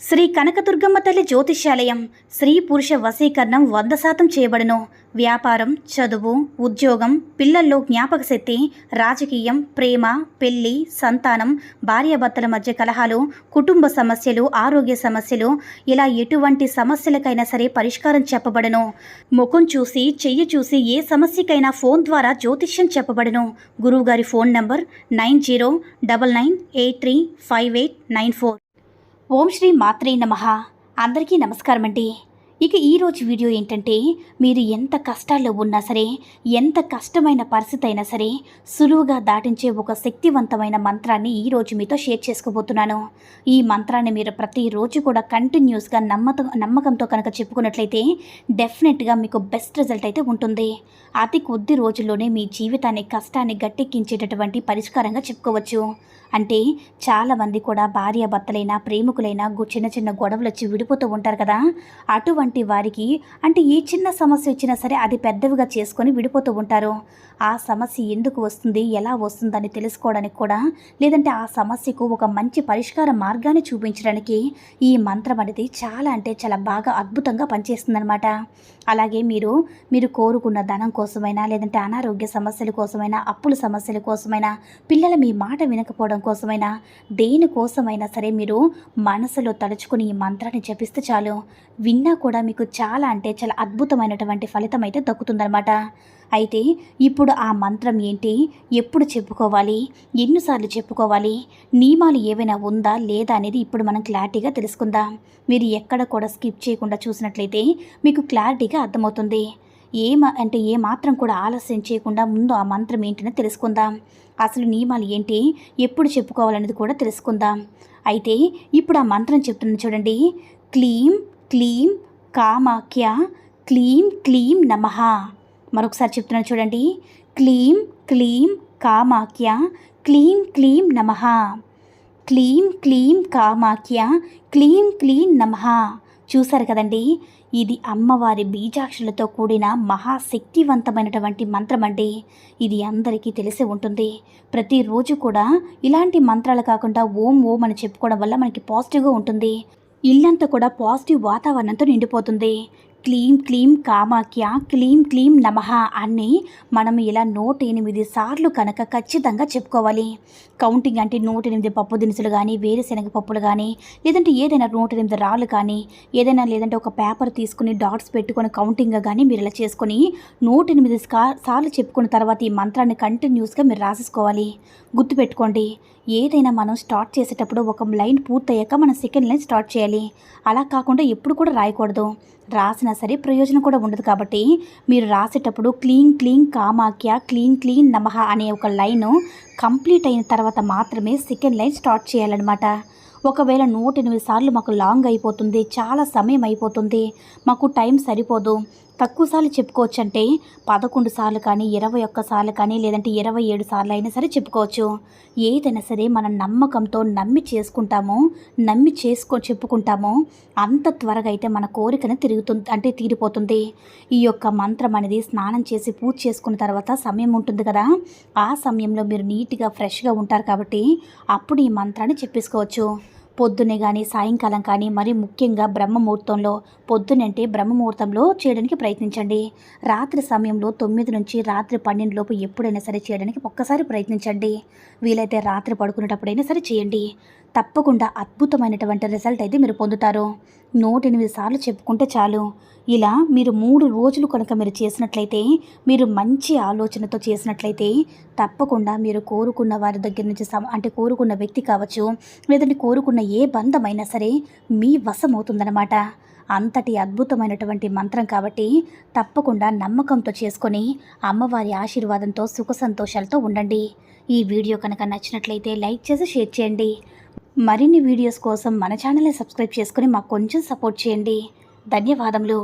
శ్రీ కనకదుర్గమ్మ తల్లి జ్యోతిష్యాలయం స్త్రీ పురుష వశీకరణం 100% చేయబడును. వ్యాపారం, చదువు, ఉద్యోగం, పిల్లల్లో జ్ఞాపక శక్తి, రాజకీయం, ప్రేమ, పెళ్లి, సంతానం, భార్యాభర్తల మధ్య కలహాలు, కుటుంబ సమస్యలు, ఆరోగ్య సమస్యలు, ఇలా ఎటువంటి సమస్యలకైనా సరే పరిష్కారం చెప్పబడును. ముఖం చూసి, చెయ్యి చూసి ఏ సమస్యకైనా ఫోన్ ద్వారా జ్యోతిష్యం చెప్పబడును. గురువుగారి ఫోన్ నంబర్ 9099835894. ఓం శ్రీ మాత్రే నమః. అందరికీ నమస్కారం అండి. ఇక ఈరోజు వీడియో ఏంటంటే, మీరు ఎంత కష్టాల్లో ఉన్నా సరే, ఎంత కష్టమైన పరిస్థితి అయినా సరే సులువుగా దాటించే ఒక శక్తివంతమైన మంత్రాన్ని ఈరోజు మీతో షేర్ చేసుకోబోతున్నాను. ఈ మంత్రాన్ని మీరు ప్రతిరోజు కూడా కంటిన్యూస్గా నమ్మకంతో కనుక చెప్పుకున్నట్లయితే డెఫినెట్గా మీకు బెస్ట్ రిజల్ట్ అయితే ఉంటుంది. అతి కొద్ది రోజుల్లోనే మీ జీవితాన్ని, కష్టాన్ని గట్టెక్కించేటటువంటి పరిష్కారంగా చెప్పుకోవచ్చు. అంటే చాలామంది కూడా భార్యాభర్తలైనా, ప్రేమికులైనా చిన్న చిన్న గొడవలు వచ్చి విడిపోతూ ఉంటారు కదా. అటువంటి వారికి అంటే ఏ చిన్న సమస్య వచ్చినా సరే అది పెద్దవిగా చేసుకొని విడిపోతూ ఉంటారు. ఆ సమస్య ఎందుకు వస్తుంది, ఎలా వస్తుందని తెలుసుకోవడానికి కూడా, లేదంటే ఆ సమస్యకు ఒక మంచి పరిష్కార మార్గాన్ని చూపించడానికి ఈ మంత్రం అనేది చాలా అంటే చాలా బాగా అద్భుతంగా పనిచేస్తుందన్నమాట. అలాగే మీరు కోరుకున్న ధనం కోసమైనా, లేదంటే అనారోగ్య సమస్యల కోసమైనా, అప్పుల సమస్యల కోసమైనా, పిల్లల మీ మాట వినకపోవడం కోసమైనా, దేనికోసమైనా సరే మీరు మనసులో తలుచుకుని ఈ మంత్రాన్ని జపిస్తే చాలు, విన్నా కూడా మీకు చాలా అంటే చాలా అద్భుతమైనటువంటి ఫలితం అయితే దక్కుతుందన్నమాట. అయితే ఇప్పుడు ఆ మంత్రం ఏంటి, ఎప్పుడు చెప్పుకోవాలి, ఎన్నిసార్లు చెప్పుకోవాలి, నియమాలు ఏవైనా ఉందా లేదా అనేది ఇప్పుడు మనం క్లారిటీగా తెలుసుకుందాం. మీరు ఎక్కడ కూడా స్కిప్ చేయకుండా చూసినట్లయితే మీకు క్లారిటీగా అర్థమవుతుంది. ఏ మాత్రం కూడా ఆలస్యం చేయకుండా ముందు ఆ మంత్రం ఏంటని తెలుసుకుందాం. అసలు నియమాలు ఏంటి, ఎప్పుడు చెప్పుకోవాలనేది కూడా తెలుసుకుందాం. అయితే ఇప్పుడు ఆ మంత్రం చెప్తున్నాను చూడండి. క్లీం క్లీం కామాఖ్య క్లీం క్లీం నమః. మరొకసారి చెప్తున్నాను చూడండి. క్లీం క్లీం కామాఖ్య క్లీం క్లీం నమః. క్లీం క్లీం కామాఖ్య క్లీం క్లీం నమః. చూశారు కదండి, ఇది అమ్మవారి బీజాక్షులతో కూడిన మహాశక్తివంతమైనటువంటి మంత్రం అండి. ఇది అందరికీ తెలిసి ఉంటుంది. ప్రతిరోజు కూడా ఇలాంటి మంత్రాలు కాకుండా ఓం ఓం అని చెప్పుకోవడం వల్ల మనకి పాజిటివ్గా ఉంటుంది. ఇల్లంతా కూడా పాజిటివ్ వాతావరణంతో నిండిపోతుంది. క్లీం క్లీం కామాఖ్య క్లీం క్లీం నమః అని మనం ఇలా 108 సార్లు కనుక ఖచ్చితంగా చెప్పుకోవాలి. కౌంటింగ్ అంటే 108 పప్పు దినుసులు కానీ, వేరుశనగ పప్పులు కానీ, లేదంటే ఏదైనా 108 రాళ్ళు కానీ, లేదంటే ఒక పేపర్ తీసుకుని డాట్స్ పెట్టుకొని కౌంటింగ్గా కానీ మీరు ఇలా చేసుకొని 108 సార్లు చెప్పుకున్న తర్వాత ఈ మంత్రాన్ని కంటిన్యూస్గా మీరు రాసేసుకోవాలి. గుర్తుపెట్టుకోండి, ఏదైనా మనం స్టార్ట్ చేసేటప్పుడు ఒక లైన్ పూర్తయ్యాక మనం సెకండ్ లైన్ స్టార్ట్ చేయాలి. అలా కాకుండా ఎప్పుడు కూడా రాయకూడదు. రాసినా సరే ప్రయోజనం కూడా ఉండదు. కాబట్టి మీరు రాసేటప్పుడు క్లీం క్లీం కామాఖ్య క్లీం క్లీం నమః అనే ఒక లైను కంప్లీట్ అయిన తర్వాత మాత్రమే సెకండ్ లైన్ స్టార్ట్ చేయాలన్నమాట. ఒకవేళ 108 సార్లు మాకు లాంగ్ అయిపోతుంది, చాలా సమయం అయిపోతుంది, మాకు టైం సరిపోదు, తక్కువ సార్లు చెప్పుకోవచ్చు అంటే 11 సార్లు కానీ, 21 సార్లు కానీ, లేదంటే 27 సార్లు అయినా సరే చెప్పుకోవచ్చు. ఏదైనా సరే మనం నమ్మకంతో చెప్పుకుంటామో అంత త్వరగా అయితే మన కోరికను తీరిపోతుంది. ఈ యొక్క మంత్రం అనేది స్నానం చేసి పూజ చేసుకున్న తర్వాత సమయం ఉంటుంది కదా, ఆ సమయంలో మీరు నీట్గా ఫ్రెష్గా ఉంటారు కాబట్టి అప్పుడు ఈ మంత్రాన్ని చెప్పేసుకోవచ్చు. పొద్దున్నే కానీ, సాయంకాలం కానీ, మరి ముఖ్యంగా బ్రహ్మముహూర్తంలో, పొద్దునంటే బ్రహ్మముహూర్తంలో చేయడానికి ప్రయత్నించండి. రాత్రి సమయంలో 9 నుంచి రాత్రి 12 లోపు ఎప్పుడైనా సరే చేయడానికి ఒక్కసారి ప్రయత్నించండి. వీలైతే రాత్రి పడుకునేటప్పుడైనా సరే చేయండి. తప్పకుండా అద్భుతమైనటువంటి రిజల్ట్ అయితే మీరు పొందుతారు. 108 సార్లు చెప్పుకుంటే చాలు. ఇలా మీరు 3 రోజులు కనుక మీరు చేసినట్లయితే, మీరు మంచి ఆలోచనతో చేసినట్లయితే తప్పకుండా మీరు కోరుకున్న వారి దగ్గర నుంచి కోరుకున్న వ్యక్తి కావచ్చు, లేదంటే కోరుకున్న ఏ బంధమైనా సరే మీ వశం అవుతుందన్నమాట. అంతటి అద్భుతమైనటువంటి మంత్రం కాబట్టి తప్పకుండా నమ్మకంతో చేసుకొని అమ్మవారి ఆశీర్వాదంతో సుఖ సంతోషాలతో ఉండండి. ఈ వీడియో కనుక నచ్చినట్లయితే లైక్ చేసి షేర్ చేయండి. మరిన్ని వీడియోస్ కోసం మన ఛానల్ని సబ్స్క్రైబ్ చేసుకొని మాకు కొంచెం సపోర్ట్ చేయండి. ధన్యవాదములు.